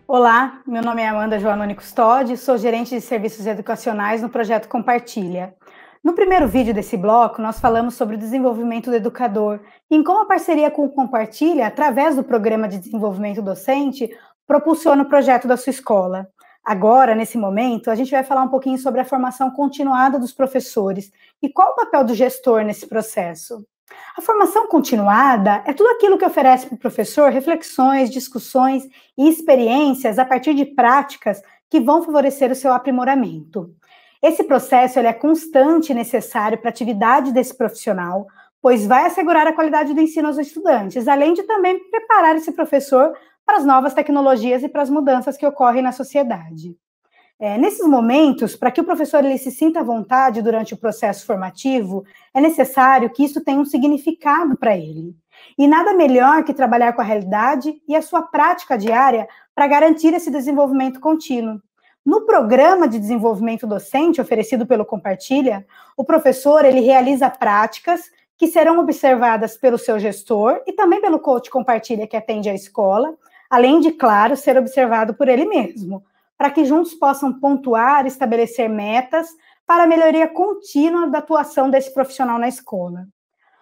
Olá, meu nome é Amanda Joanoni Custódio, sou gerente de serviços educacionais no projeto Compartilha. No primeiro vídeo desse bloco, nós falamos sobre o desenvolvimento do educador e em como a parceria com o Compartilha, através do programa de desenvolvimento docente, propulsiona o projeto da sua escola. Agora, nesse momento, a gente vai falar um pouquinho sobre a formação continuada dos professores e qual o papel do gestor nesse processo. A formação continuada é tudo aquilo que oferece para o professor reflexões, discussões e experiências a partir de práticas que vão favorecer o seu aprimoramento. Esse processo ele é constante e necessário para a atividade desse profissional, pois vai assegurar a qualidade do ensino aos estudantes, além de também preparar esse professor para as novas tecnologias e para as mudanças que ocorrem na sociedade. Nesses momentos, para que o professor ele se sinta à vontade durante o processo formativo, é necessário que isso tenha um significado para ele. E nada melhor que trabalhar com a realidade e a sua prática diária para garantir esse desenvolvimento contínuo. No programa de desenvolvimento docente oferecido pelo Compartilha, o professor ele realiza práticas que serão observadas pelo seu gestor e também pelo coach Compartilha que atende a escola, além de, claro, ser observado por ele mesmo, para que juntos possam pontuar e estabelecer metas para a melhoria contínua da atuação desse profissional na escola.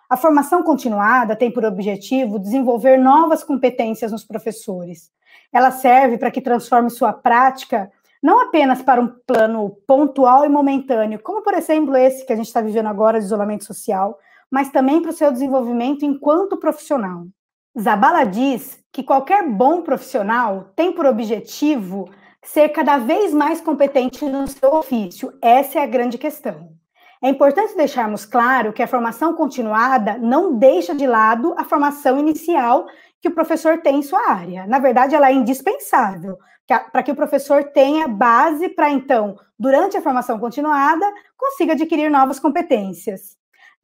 A formação continuada tem por objetivo desenvolver novas competências nos professores. Ela serve para que transforme sua prática não apenas para um plano pontual e momentâneo, como, por exemplo, esse que a gente está vivendo agora, de isolamento social, mas também para o seu desenvolvimento enquanto profissional. Zabala diz que qualquer bom profissional tem por objetivo ser cada vez mais competente no seu ofício. Essa é a grande questão. É importante deixarmos claro que a formação continuada não deixa de lado a formação inicial que o professor tem em sua área. Na verdade, ela é indispensável para que o professor tenha base para, então, durante a formação continuada, consiga adquirir novas competências.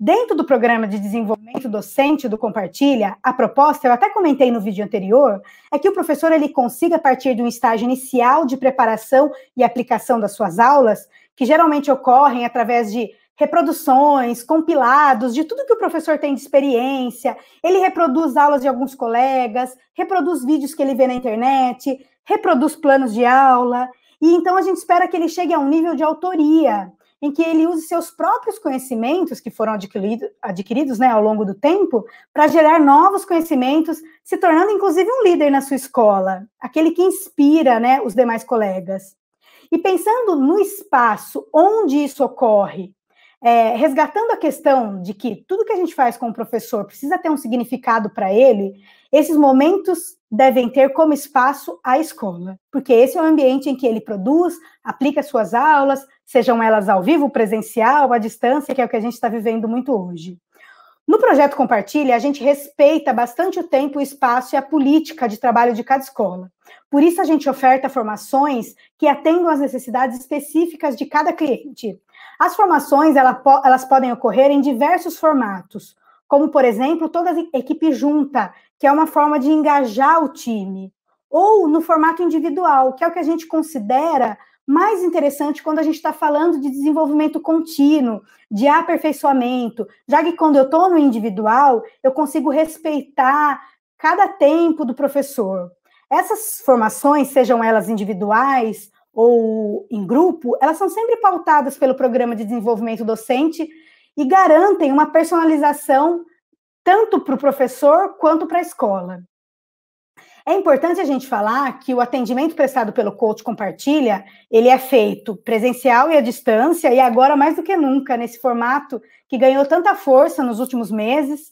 Dentro do programa de desenvolvimento docente do Compartilha, a proposta, eu até comentei no vídeo anterior, é que o professor ele consiga, a partir de um estágio inicial de preparação e aplicação das suas aulas, que geralmente ocorrem através de reproduções, compilados, de tudo que o professor tem de experiência, ele reproduz aulas de alguns colegas, reproduz vídeos que ele vê na internet, reproduz planos de aula, e então a gente espera que ele chegue a um nível de autoria, em que ele use seus próprios conhecimentos que foram adquiridos né, ao longo do tempo para gerar novos conhecimentos, se tornando inclusive um líder na sua escola, aquele que inspira né, os demais colegas. E pensando no espaço onde isso ocorre, resgatando a questão de que tudo que a gente faz com o professor precisa ter um significado para ele, esses momentos devem ter como espaço a escola, porque esse é o ambiente em que ele produz, aplica suas aulas, sejam elas ao vivo, presencial, à distância, que é o que a gente está vivendo muito hoje. No projeto Compartilha, a gente respeita bastante o tempo, o espaço e a política de trabalho de cada escola. Por isso, a gente oferta formações que atendam às necessidades específicas de cada cliente. As formações, elas podem ocorrer em diversos formatos, como, por exemplo, toda a equipe junta, que é uma forma de engajar o time, ou no formato individual, que é o que a gente considera mais interessante quando a gente está falando de desenvolvimento contínuo, de aperfeiçoamento, já que quando eu estou no individual, eu consigo respeitar cada tempo do professor. Essas formações, sejam elas individuais ou em grupo, elas são sempre pautadas pelo programa de desenvolvimento docente e garantem uma personalização tanto para o professor quanto para a escola. É importante a gente falar que o atendimento prestado pelo coach Compartilha, ele é feito presencial e à distância, e agora mais do que nunca, nesse formato que ganhou tanta força nos últimos meses,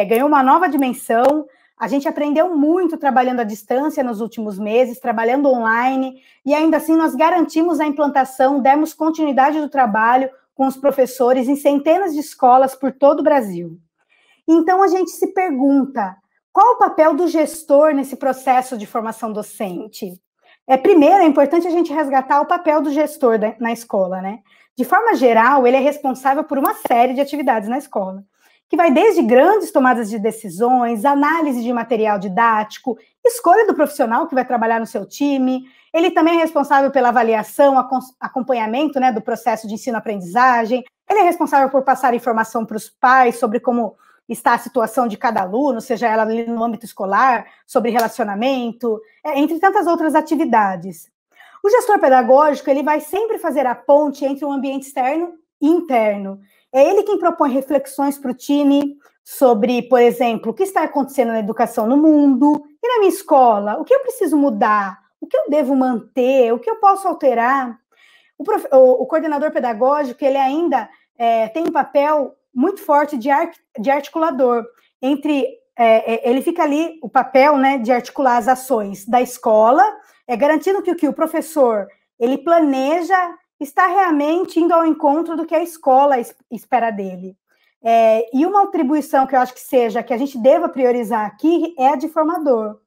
ganhou uma nova dimensão. A gente aprendeu muito trabalhando à distância nos últimos meses, trabalhando online, e ainda assim nós garantimos a implantação, demos continuidade do trabalho com os professores em centenas de escolas por todo o Brasil. Então, a gente se pergunta, qual o papel do gestor nesse processo de formação docente? Primeiro, é importante a gente resgatar o papel do gestor na escola, né? De forma geral, ele é responsável por uma série de atividades na escola, que vai desde grandes tomadas de decisões, análise de material didático, escolha do profissional que vai trabalhar no seu time. Ele também é responsável pela avaliação, acompanhamento né, do processo de ensino-aprendizagem. Ele é responsável por passar informação para os pais sobre como está a situação de cada aluno, seja ela ali no âmbito escolar, sobre relacionamento, entre tantas outras atividades. O gestor pedagógico, ele vai sempre fazer a ponte entre o ambiente externo e interno. É ele quem propõe reflexões para o time sobre, por exemplo, o que está acontecendo na educação no mundo e na minha escola, o que eu preciso mudar, o que eu devo manter, o que eu posso alterar. O coordenador pedagógico, ele ainda tem um papel muito forte de articulador entre... ele fica ali, o papel, né, de articular as ações da escola, garantindo que o que o professor ele planeja está realmente indo ao encontro do que a escola espera dele. E uma atribuição que eu acho que a gente deva priorizar aqui é a de formador,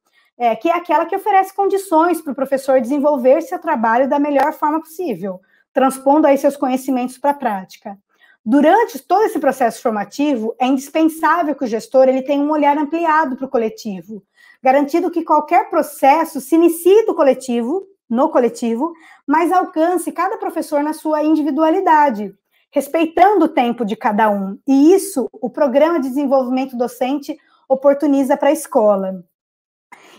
que é aquela que oferece condições para o professor desenvolver seu trabalho da melhor forma possível, transpondo aí seus conhecimentos para a prática. Durante todo esse processo formativo, é indispensável que o gestor ele tenha um olhar ampliado para o coletivo, garantindo que qualquer processo se inicie no coletivo, mas alcance cada professor na sua individualidade, respeitando o tempo de cada um. E isso, o Programa de Desenvolvimento Docente oportuniza para a escola.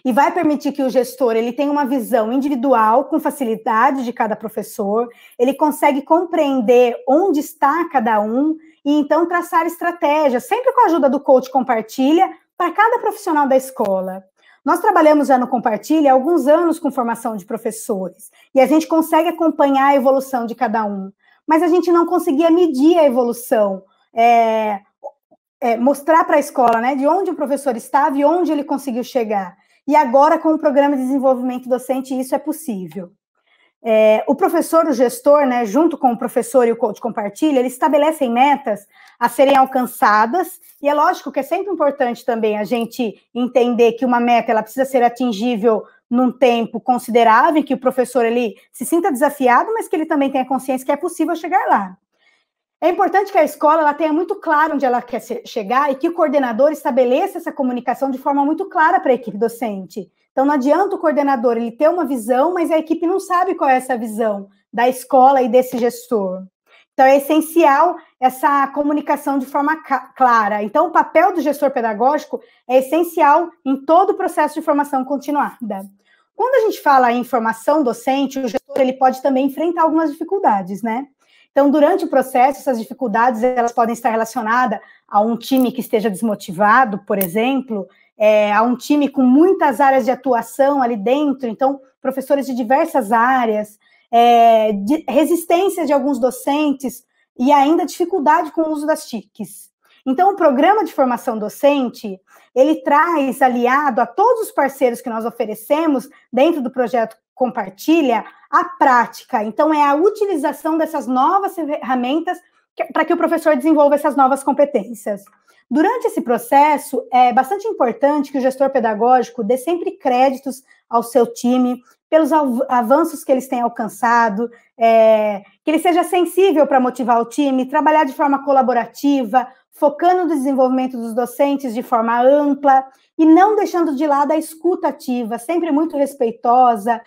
E vai permitir que o gestor ele tenha uma visão individual, com facilidade de cada professor, ele consegue compreender onde está cada um, e então traçar estratégias, sempre com a ajuda do coach compartilha, para cada profissional da escola. Nós trabalhamos já no Compartilha há alguns anos com formação de professores, e a gente consegue acompanhar a evolução de cada um, mas a gente não conseguia medir a evolução, mostrar para a escola, né, de onde o professor estava e onde ele conseguiu chegar. E agora, com o Programa de Desenvolvimento Docente, isso é possível. O professor, o gestor, né, junto com o professor e o coach compartilha, eles estabelecem metas a serem alcançadas, e é lógico que é sempre importante também a gente entender que uma meta ela precisa ser atingível num tempo considerável, em que o professor ele se sinta desafiado, mas que ele também tenha consciência que é possível chegar lá. É importante que a escola ela tenha muito claro onde ela quer chegar e que o coordenador estabeleça essa comunicação de forma muito clara para a equipe docente. Então, não adianta o coordenador ele ter uma visão, mas a equipe não sabe qual é essa visão da escola e desse gestor. Então, é essencial essa comunicação de forma clara. Então, o papel do gestor pedagógico é essencial em todo o processo de formação continuada. Quando a gente fala em formação docente, o gestor ele pode também enfrentar algumas dificuldades, né? Então, durante o processo, essas dificuldades elas podem estar relacionadas a um time que esteja desmotivado, por exemplo, a um time com muitas áreas de atuação ali dentro, então, professores de diversas áreas, de resistência de alguns docentes e ainda dificuldade com o uso das TICs. Então, o programa de formação docente, ele traz, aliado a todos os parceiros que nós oferecemos dentro do projeto Compartilha, a prática. Então, é a utilização dessas novas ferramentas para que o professor desenvolva essas novas competências. Durante esse processo, é bastante importante que o gestor pedagógico dê sempre créditos ao seu time pelos avanços que eles têm alcançado, que ele seja sensível para motivar o time, trabalhar de forma colaborativa, focando no desenvolvimento dos docentes de forma ampla e não deixando de lado a escuta ativa, sempre muito respeitosa,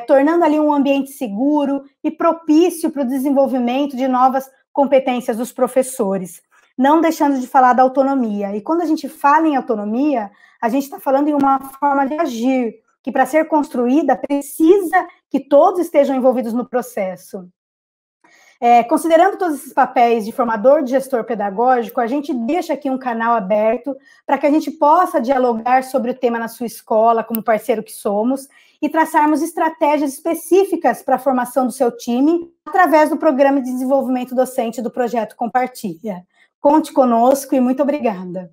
tornando ali um ambiente seguro e propício para o desenvolvimento de novas competências dos professores, não deixando de falar da autonomia. E quando a gente fala em autonomia, a gente está falando em uma forma de agir, que para ser construída precisa que todos estejam envolvidos no processo. Considerando todos esses papéis de formador, de gestor pedagógico, a gente deixa aqui um canal aberto para que a gente possa dialogar sobre o tema na sua escola, como parceiro que somos, e traçarmos estratégias específicas para a formação do seu time, através do Programa de Desenvolvimento Docente do Projeto Compartilha. Conte conosco e muito obrigada.